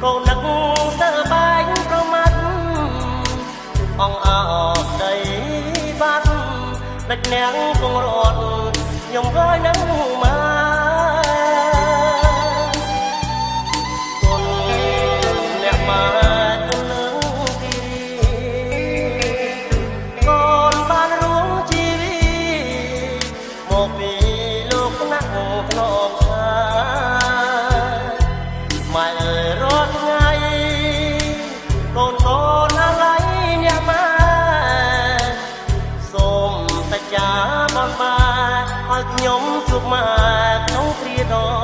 កូននឹកសើបែកប្រមាត់អងអកដីបាត់ដាច់នាងគង់រត់ខ្ញុំហើយនឹងមកកូនអ្នកមកទៅនឹងទីកូនបានរួមជីវិតមកពីលោកណាក់ធ្នមថាម៉ែអើយរត់ថ្ងៃកូនកូនអាឡ័យអ្នកម៉ែសូមសច្ចាបនបាឲ្យខ្ញុំជួបម៉ែក្នុងគ្រាដ៏